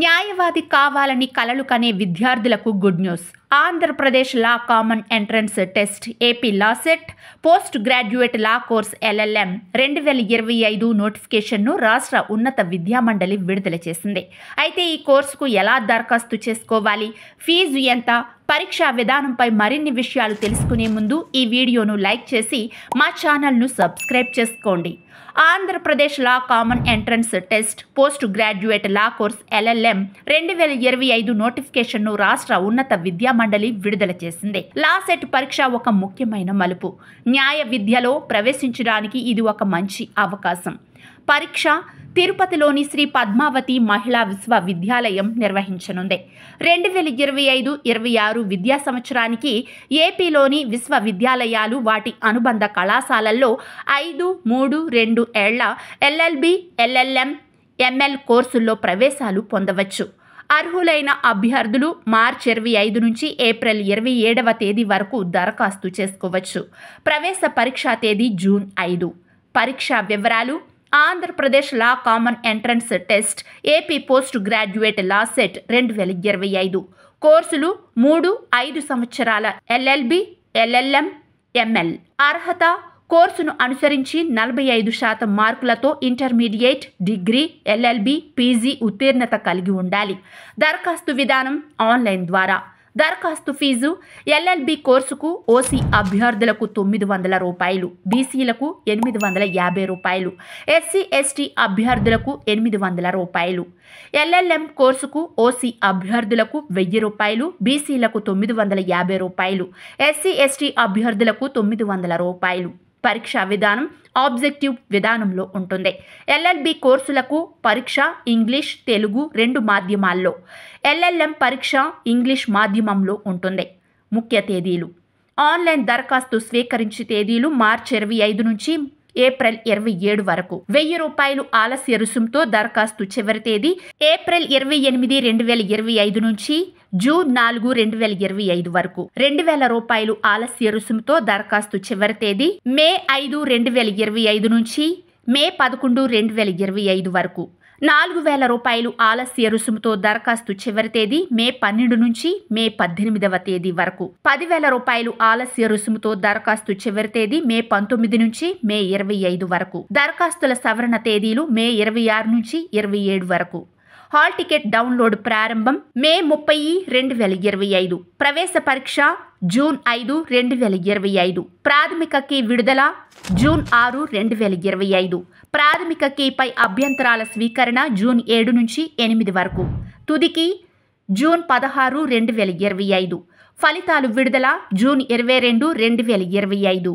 న్యాయవాది కావాలని కలలు కనే విద్యార్థులకు good news. Andhra Pradesh law common entrance test AP law set post graduate లా కోర్స్ LLM 2025 నోటిఫికేషన్ను రాష్ట్ర ఉన్నత విద్యామండలి విడుదల చేసింది. అయితే ఈ కోర్సుకు ఎలా దరఖాస్తు చేసుకోవాలి, ఫీజు ఎంత, పరీక్షా విధానంపై మరిన్ని విషయాలు తెలుసుకునే ముందు ఈ వీడియోను లైక్ చేసి మా ఛానల్ను సబ్స్క్రైబ్ చేసుకోండి. Andhra Pradesh law common entrance test post graduate లా కోర్స్ LLM 2025 నోటిఫికేషన్ను రాష్ట్ర ఉన్నత విద్యామండలి విడుదల చేసింది. లా సెట్ పరీక్ష ఒక ముఖ్యమైన మలుపు. న్యాయ విద్యలో ప్రవేశించడానికి ఇది ఒక మంచి అవకాశం. పరీక్ష తిరుపతిలోని శ్రీ పద్మావతి మహిళా విశ్వవిద్యాలయం నిర్వహించనుంది. 2025-26 విద్యా సంవత్సరానికి ఏపీలోని విశ్వవిద్యాలయాలు వాటి అనుబంధ కళాశాలల్లో 5-3-2 ఏళ్ల LLB, LLM, ML కోర్సుల్లో ప్రవేశాలు పొందవచ్చు. అర్హులైన అభ్యర్థులు మార్చి 25 నుంచి ఏప్రిల్ 27వ తేదీ వరకు దరఖాస్తు చేసుకోవచ్చు. ప్రవేశ పరీక్షా తేదీ జూన్ 5. పరీక్షా వివరాలు: Andhra Pradesh law common entrance test AP post graduate law CET 2025 కోర్సులు 3-5 సంవత్సరాల LLB, LLM, ML. అర్హత: కోర్సును అనుసరించి 45% మార్కులతో ఇంటర్మీడియట్, డిగ్రీ, LLB, PG ఉత్తీర్ణత కలిగి ఉండాలి. దరఖాస్తు విధానం ఆన్లైన్ ద్వారా. దరఖాస్తు ఫీజు: LLB కోర్సుకు OC అభ్యర్థులకు ₹900, బీసీలకు ₹850, SC, ST అభ్యర్థులకు ₹800. LLM కోర్సుకు OC అభ్యర్థులకు ₹1000, బీసీలకు ₹950, SC, ST అభ్యర్థులకు ₹900. పరీక్షా విధానం ఆబ్జెక్టివ్ విధానంలో ఉంటుంది. LLB కోర్సులకు పరీక్ష ఇంగ్లీష్, తెలుగు 2 మాధ్యమాల్లో. LLM పరీక్ష ఇంగ్లీష్ మాధ్యమంలో ఉంటుంది. ముఖ్య తేదీలు: ఆన్లైన్ దరఖాస్తు స్వీకరించే తేదీలు మార్చి 25 నుంచి ఏప్రిల్ 27 వరకు. ₹1000 ఆలస్య రుసుముతో దరఖాస్తు చివరి తేదీ ఏప్రిల్ 28, 2025 నుంచి జూన్ 4, 2025 వరకు. ₹2000 ఆలస్య రుసుముతో దరఖాస్తు చివరి తేదీ మే 5, 2025 నుంచి మే 11, 2025 వరకు. ₹4000 ఆలస్య రుసుముతో దరఖాస్తు చివరి తేదీ మే 12 నుంచి మే 18వ తేదీ వరకు. ₹10,000 ఆలస్య రుసుముతో దరఖాస్తు చివరి తేదీ మే 19 నుంచి మే 25 వరకు. దరఖాస్తుల సవరణ తేదీలు మే 26 నుంచి 27 వరకు. హాల్ టికెట్ డౌన్లోడ్ ప్రారంభం మే 30, 2025. ప్రవేశ పరీక్ష జూన్ 5, 2025. ప్రాథమిక కీ విడుదల జూన్ 6, 2025. ప్రాథమిక కీపై అభ్యంతరాల స్వీకరణ జూన్ 7 నుంచి 8 వరకు. తుది కీ జూన్ 16, 2025. ఫలితాలు విడుదల జూన్ 22, 2025.